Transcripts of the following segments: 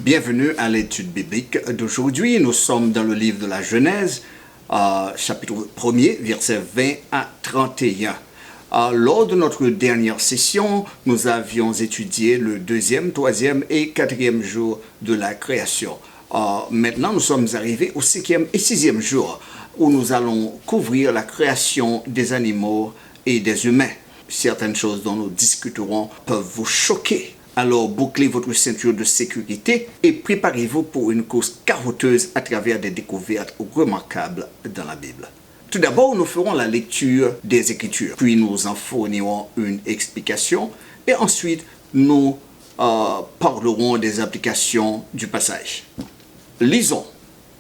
Bienvenue à l'étude biblique d'aujourd'hui. Nous sommes dans le livre de la Genèse, chapitre 1er, versets 20 à 31. Lors de notre dernière session, nous avions étudié le deuxième, troisième et quatrième jour de la création. Maintenant, nous sommes arrivés au cinquième et sixième jour, où nous allons couvrir la création des animaux et des humains. Certaines choses dont nous discuterons peuvent vous choquer. Alors bouclez votre ceinture de sécurité et préparez-vous pour une course caroteuse à travers des découvertes remarquables dans la Bible. Tout d'abord, nous ferons la lecture des Écritures, puis nous en fournirons une explication et ensuite nous parlerons des applications du passage. Lisons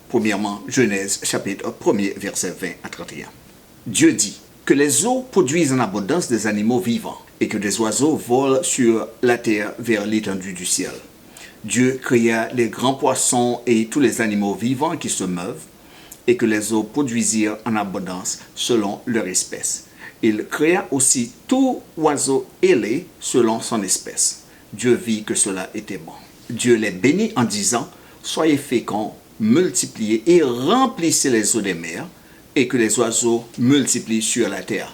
premièrement Genèse chapitre 1er verset 20 à 31. Dieu dit que les eaux produisent en abondance des animaux vivants et que des oiseaux volent sur la terre vers l'étendue du ciel. Dieu créa les grands poissons et tous les animaux vivants qui se meuvent, et que les eaux produisirent en abondance selon leur espèce. Il créa aussi tout oiseau ailé selon son espèce. Dieu vit que cela était bon. Dieu les bénit en disant « Soyez féconds, multipliez et remplissez les eaux des mers, et que les oiseaux multiplient sur la terre. »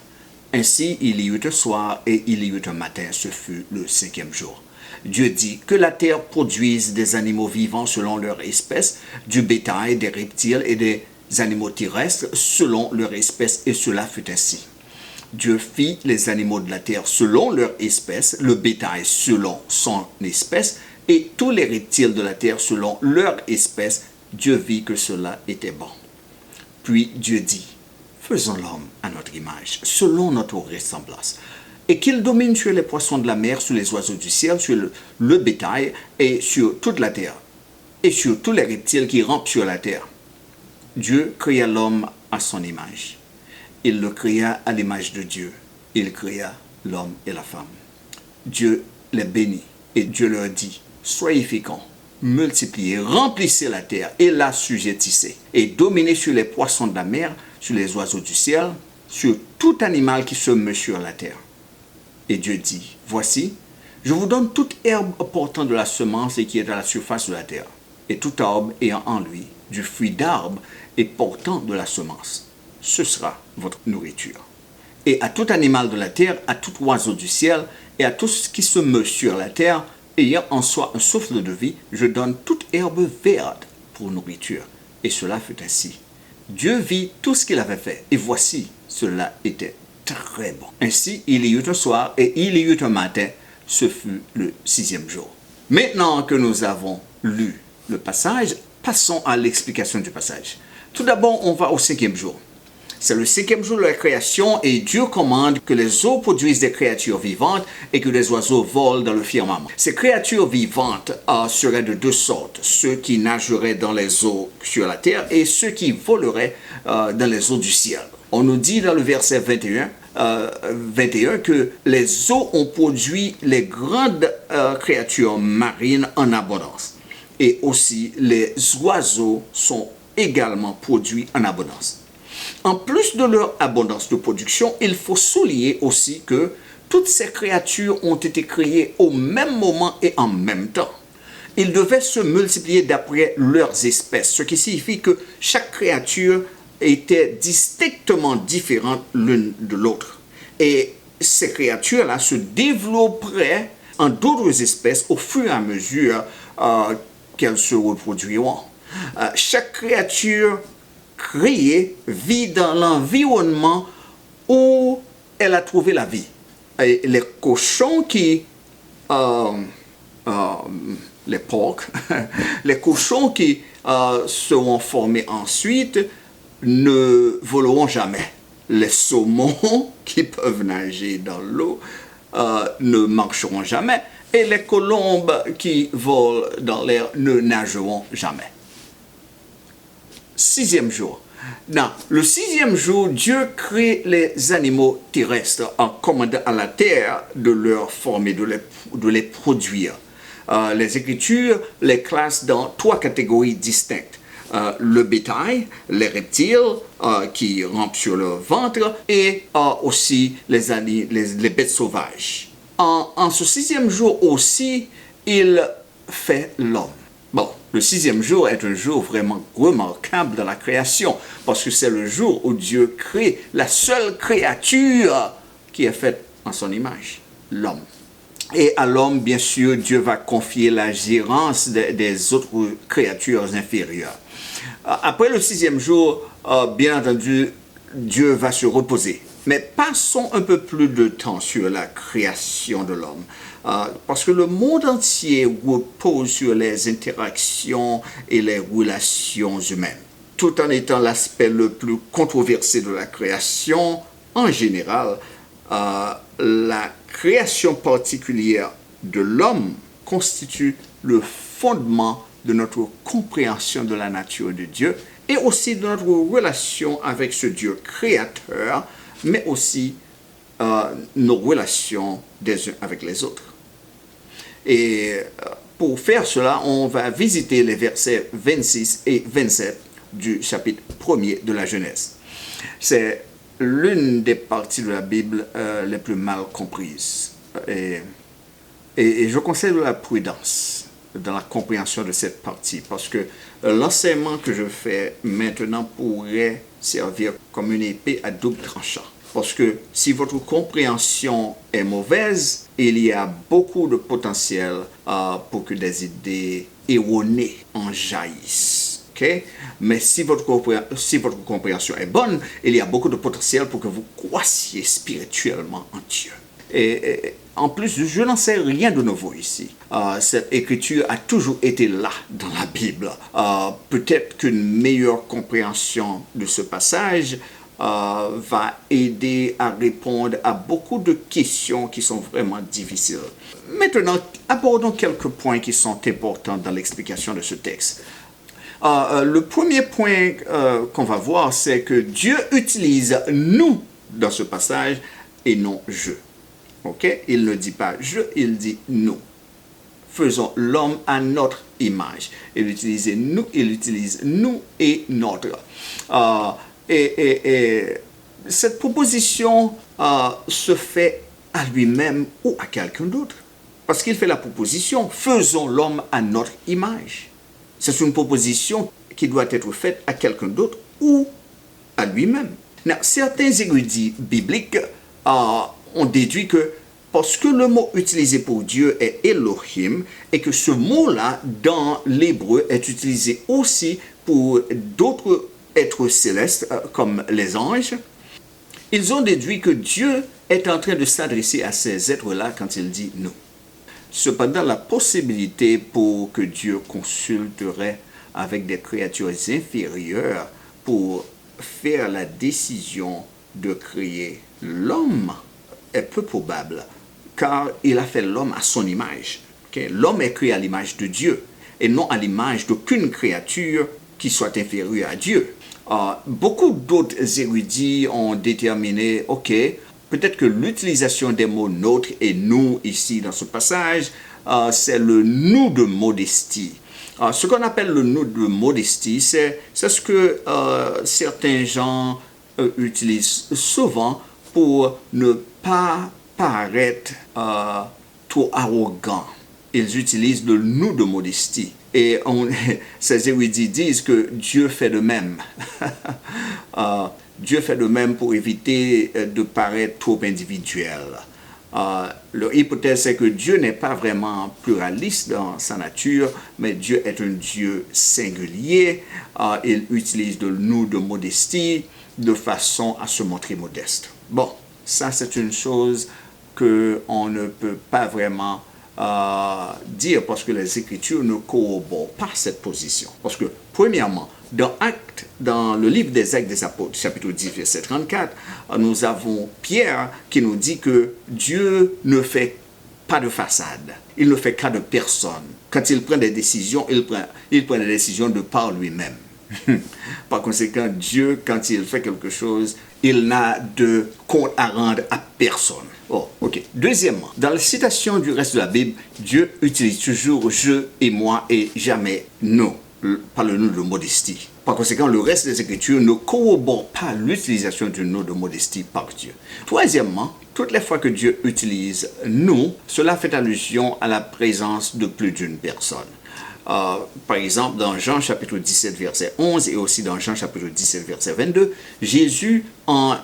Ainsi, il y eut un soir et il y eut un matin, ce fut le cinquième jour. Dieu dit que la terre produise des animaux vivants selon leur espèce, du bétail, des reptiles et des animaux terrestres selon leur espèce, et cela fut ainsi. Dieu fit les animaux de la terre selon leur espèce, le bétail selon son espèce, et tous les reptiles de la terre selon leur espèce. Dieu vit que cela était bon. Puis Dieu dit, faisons l'homme à notre image, selon notre ressemblance, et qu'il domine sur les poissons de la mer, sur les oiseaux du ciel, sur le bétail, et sur toute la terre, et sur tous les reptiles qui rampent sur la terre. Dieu créa l'homme à son image. Il le créa à l'image de Dieu. Il créa l'homme et la femme. Dieu les bénit, et Dieu leur dit, soyez féconds, multipliez, remplissez la terre et l'assujettissez, et dominez sur les poissons de la mer, sur les oiseaux du ciel, sur tout animal qui se meut sur la terre. Et Dieu dit, voici, je vous donne toute herbe portant de la semence et qui est à la surface de la terre, et tout arbre ayant en lui du fruit d'arbre et portant de la semence. Ce sera votre nourriture. Et à tout animal de la terre, à tout oiseau du ciel, et à tout ce qui se meut sur la terre, ayant en soi un souffle de vie, je donne toute herbe verte pour nourriture. Et cela fut ainsi. Dieu vit tout ce qu'il avait fait, et voici, cela était très bon. Ainsi, il y eut un soir et il y eut un matin, ce fut le sixième jour. Maintenant que nous avons lu le passage, passons à l'explication du passage. Tout d'abord, on va au cinquième jour. C'est le cinquième jour de la création et Dieu commande que les eaux produisent des créatures vivantes et que les oiseaux volent dans le firmament. Ces créatures vivantes seraient de deux sortes, ceux qui nageraient dans les eaux sur la terre et ceux qui voleraient dans les eaux du ciel. On nous dit dans le verset 21 que les eaux ont produit les grandes créatures marines en abondance. Et aussi les oiseaux sont également produits en abondance. En plus de leur abondance de production, il faut souligner aussi que toutes ces créatures ont été créées au même moment et en même temps. Ils devaient se multiplier d'après leurs espèces, ce qui signifie que chaque créature était distinctement différente l'une de l'autre. Et ces créatures-là se développeraient en d'autres espèces au fur et à mesure qu'elles se reproduiront. Chaque créature créée vit dans l'environnement où elle a trouvé la vie. Et les cochons les porcs, les cochons qui seront formés ensuite ne voleront jamais. Les saumons qui peuvent nager dans l'eau ne marcheront jamais. Et les colombes qui volent dans l'air ne nageront jamais. Sixième jour. Dans le sixième jour, Dieu crée les animaux terrestres en commandant à la terre de leur former, de les produire. Les Écritures les classent dans trois catégories distinctes. Le bétail, les reptiles qui rampent sur leur ventre et aussi les bêtes sauvages. En ce sixième jour aussi, il fait l'homme. Bon, le sixième jour est un jour vraiment remarquable dans la création, parce que c'est le jour où Dieu crée la seule créature qui est faite en son image, l'homme. Et à l'homme, bien sûr, Dieu va confier la gérance des autres créatures inférieures. Après le sixième jour, bien entendu, Dieu va se reposer. Mais passons un peu plus de temps sur la création de l'homme. Parce que le monde entier repose sur les interactions et les relations humaines. Tout en étant l'aspect le plus controversé de la création, en général, la création particulière de l'homme constitue le fondement de notre compréhension de la nature de Dieu et aussi de notre relation avec ce Dieu créateur, mais aussi nos relations des uns avec les autres. Et pour faire cela, on va visiter les versets 26 et 27 du chapitre 1er de la Genèse. C'est l'une des parties de la Bible les plus mal comprises. Et je conseille de la prudence dans la compréhension de cette partie, parce que l'enseignement que je fais maintenant pourrait servir comme une épée à double tranchant. Parce que si votre compréhension est mauvaise, il y a beaucoup de potentiel pour que des idées erronées en jaillissent. Okay? Mais si votre compréhension est bonne, il y a beaucoup de potentiel pour que vous croissiez spirituellement en Dieu. Et en plus, je n'en sais rien de nouveau ici. Cette écriture a toujours été là dans la Bible. Peut-être qu'une meilleure compréhension de ce passage va aider à répondre à beaucoup de questions qui sont vraiment difficiles. Maintenant, abordons quelques points qui sont importants dans l'explication de ce texte. Le premier point qu'on va voir, c'est que Dieu utilise nous dans ce passage et non je. Okay? Il ne dit pas je, il dit nous. Faisons l'homme à notre image. Il utilise nous et notre. Et cette proposition se fait à lui-même ou à quelqu'un d'autre. Parce qu'il fait la proposition, faisons l'homme à notre image. C'est une proposition qui doit être faite à quelqu'un d'autre ou à lui-même. Certains érudits bibliques ont déduit que parce que le mot utilisé pour Dieu est Elohim et que ce mot-là dans l'hébreu est utilisé aussi pour d'autres êtres célestes comme les anges, ils ont déduit que Dieu est en train de s'adresser à ces êtres-là quand il dit nous. Cependant, la possibilité pour que Dieu consulterait avec des créatures inférieures pour faire la décision de créer l'homme est peu probable, car il a fait l'homme à son image. Okay? L'homme est créé à l'image de Dieu et non à l'image d'aucune créature qui soit inférieure à Dieu. Beaucoup d'autres érudits ont déterminé, peut-être que l'utilisation des mots notre et nous ici dans ce passage, c'est le nous de modestie. Ce qu'on appelle le nous de modestie, c'est ce que certains gens utilisent souvent pour ne pas paraître trop arrogant. Ils utilisent le nous de modestie. Et ces érudits disent que Dieu fait de même. Dieu fait de même pour éviter de paraître trop individuel. Leur hypothèse est que Dieu n'est pas vraiment pluraliste dans sa nature, mais Dieu est un Dieu singulier. Il utilise le nous de modestie de façon à se montrer modeste. Bon, ça c'est une chose qu'on ne peut pas vraiment dire parce que les Écritures ne corroborent pas cette position. Parce que, premièrement, dans le livre des Actes des Apôtres, chapitre 10, verset 34, nous avons Pierre qui nous dit que Dieu ne fait pas de façade. Il ne fait qu'à de personne. Quand il prend des décisions, il prend des décisions de par lui-même. Par conséquent, Dieu, quand il fait quelque chose, il n'a de compte à rendre à personne. Deuxièmement, dans la citation du reste de la Bible, Dieu utilise toujours je et moi et jamais nous, par le nous de modestie. Par conséquent, le reste des Écritures ne corrobore pas l'utilisation du nous de modestie par Dieu. Troisièmement, toutes les fois que Dieu utilise nous, cela fait allusion à la présence de plus d'une personne. Par exemple, dans Jean chapitre 17, verset 11 et aussi dans Jean chapitre 17, verset 22, Jésus, en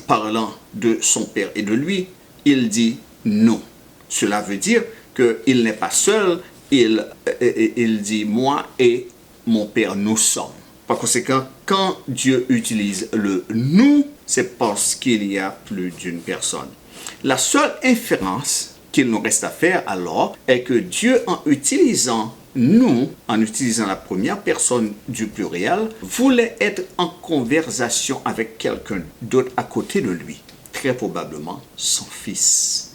parlant de son Père et de lui, il dit non. Cela veut dire qu'il n'est pas seul, il dit moi et mon Père, nous sommes. Par conséquent, quand Dieu utilise le nous, c'est parce qu'il y a plus d'une personne. La seule inférence qu'il nous reste à faire alors est que Dieu, en utilisant nous, en utilisant la première personne du pluriel, voulait être en conversation avec quelqu'un d'autre à côté de lui. Très probablement son fils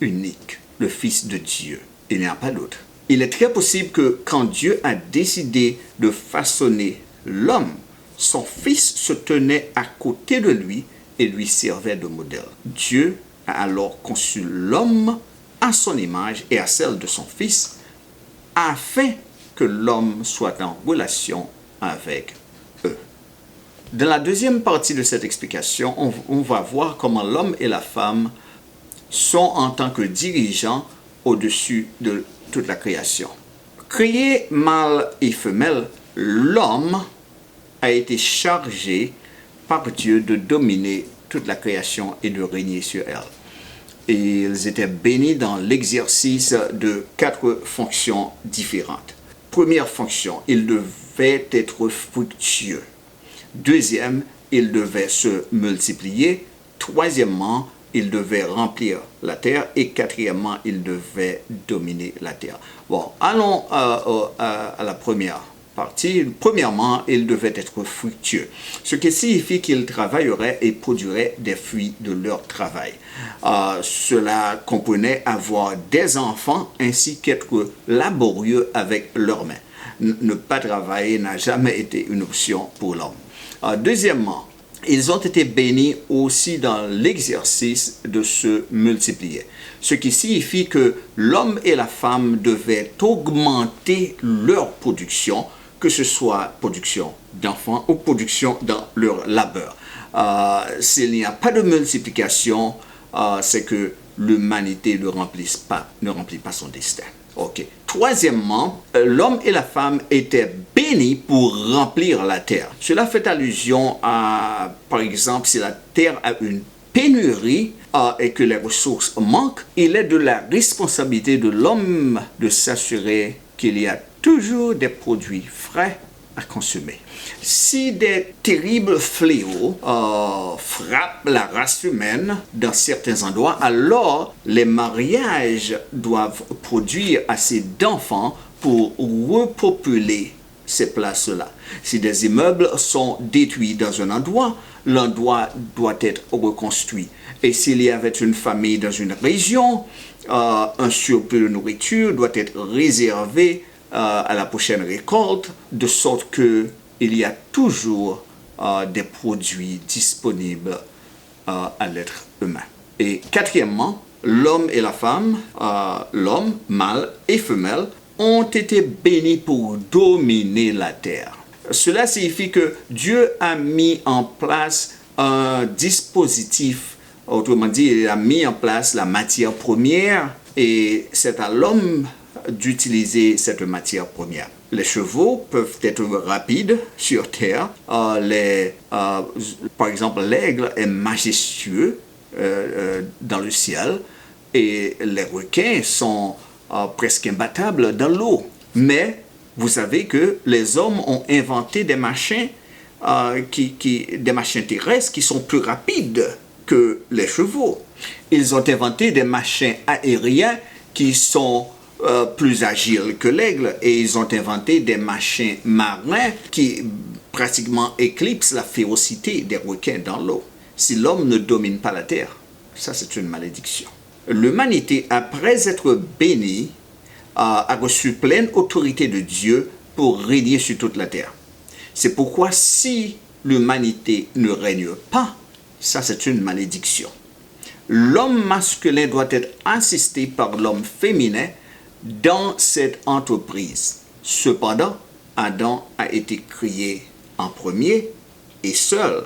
unique, le Fils de Dieu. Il n'y a pas d'autre. Il est très possible que quand Dieu a décidé de façonner l'homme, son fils se tenait à côté de lui et lui servait de modèle. Dieu a alors conçu l'homme à son image et à celle de son fils, afin que l'homme soit en relation avec eux. Dans la deuxième partie de cette explication, on va voir comment l'homme et la femme sont en tant que dirigeants au-dessus de toute la création. Créé mâle et femelle, l'homme a été chargé par Dieu de dominer toute la création et de régner sur elle. Et ils étaient bénis dans l'exercice de 4 fonctions différentes. Première fonction, ils devaient être fructueux. Deuxième, ils devaient se multiplier. Troisièmement, ils devaient remplir la terre. Et quatrièmement, ils devaient dominer la terre. Bon, allons à la première partie. Premièrement, ils devaient être fructueux, ce qui signifie qu'ils travailleraient et produiraient des fruits de leur travail. Cela comprenait avoir des enfants ainsi qu'être laborieux avec leurs mains. Ne pas travailler n'a jamais été une option pour l'homme. Deuxièmement, ils ont été bénis aussi dans l'exercice de se multiplier, ce qui signifie que l'homme et la femme devaient augmenter leur production, que ce soit production d'enfants ou production dans leur labeur. S'il n'y a pas de multiplication, c'est que l'humanité ne remplit pas son destin. Ok. Troisièmement, l'homme et la femme étaient bénis pour remplir la terre. Cela fait allusion à, par exemple, si la terre a une pénurie et que les ressources manquent, il est de la responsabilité de l'homme de s'assurer qu'il y a toujours des produits frais à consommer. Si des terribles fléaux frappent la race humaine dans certains endroits, alors les mariages doivent produire assez d'enfants pour repopuler ces places-là. Si des immeubles sont détruits dans un endroit, l'endroit doit être reconstruit. Et s'il y avait une famille dans une région, un surplus de nourriture doit être réservé à la prochaine récolte, de sorte qu'il y a toujours des produits disponibles à l'être humain. Et quatrièmement, l'homme et la femme, l'homme, mâle et femelle, ont été bénis pour dominer la terre. Cela signifie que Dieu a mis en place un dispositif, autrement dit, il a mis en place la matière première et c'est à l'homme d'utiliser cette matière première. Les chevaux peuvent être rapides sur terre. Par exemple, l'aigle est majestueux dans le ciel et les requins sont presque imbattables dans l'eau. Mais vous savez que les hommes ont inventé des machins, des machins terrestres qui sont plus rapides que les chevaux. Ils ont inventé des machins aériens qui sont plus agiles que l'aigle et ils ont inventé des machins marins qui pratiquement éclipsent la férocité des requins dans l'eau. Si l'homme ne domine pas la terre, ça c'est une malédiction. L'humanité, après être bénie, a reçu pleine autorité de Dieu pour régner sur toute la terre. C'est pourquoi si l'humanité ne règne pas, ça c'est une malédiction. L'homme masculin doit être assisté par l'homme féminin dans cette entreprise. Cependant, Adam a été créé en premier et seul,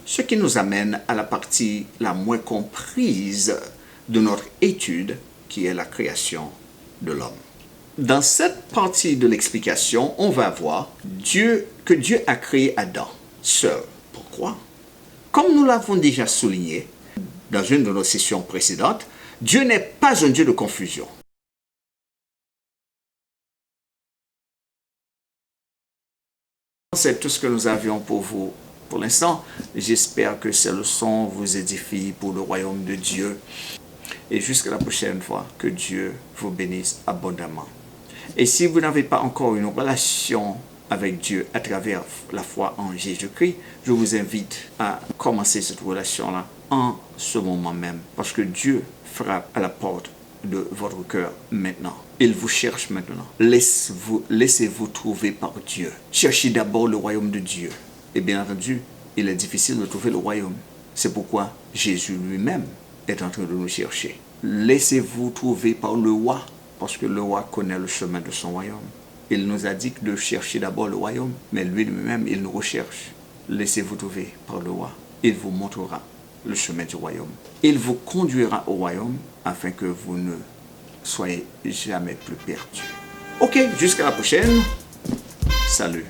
ce qui nous amène à la partie la moins comprise de notre étude, qui est la création de l'homme. Dans cette partie de l'explication, on va voir que Dieu a créé Adam seul. Pourquoi? Comme nous l'avons déjà souligné dans une de nos sessions précédentes, Dieu n'est pas un Dieu de confusion. C'est tout ce que nous avions pour vous pour l'instant. J'espère que ces leçons vous édifient pour le royaume de Dieu. Et jusqu'à la prochaine fois, que Dieu vous bénisse abondamment. Et si vous n'avez pas encore une relation avec Dieu à travers la foi en Jésus-Christ, je vous invite à commencer cette relation-là en ce moment même. Parce que Dieu frappe à la porte de votre cœur maintenant. Il vous cherche maintenant. Laissez-vous trouver par Dieu. Cherchez d'abord le royaume de Dieu. Et bien entendu, il est difficile de trouver le royaume. C'est pourquoi Jésus lui-même est en train de nous chercher. Laissez-vous trouver par le roi, parce que le roi connaît le chemin de son royaume. Il nous a dit de chercher d'abord le royaume, mais lui-même, il nous recherche. Laissez-vous trouver par le roi. Il vous montrera le chemin du royaume. Il vous conduira au royaume afin que vous ne soyez jamais plus perdus. Ok, jusqu'à la prochaine. Salut.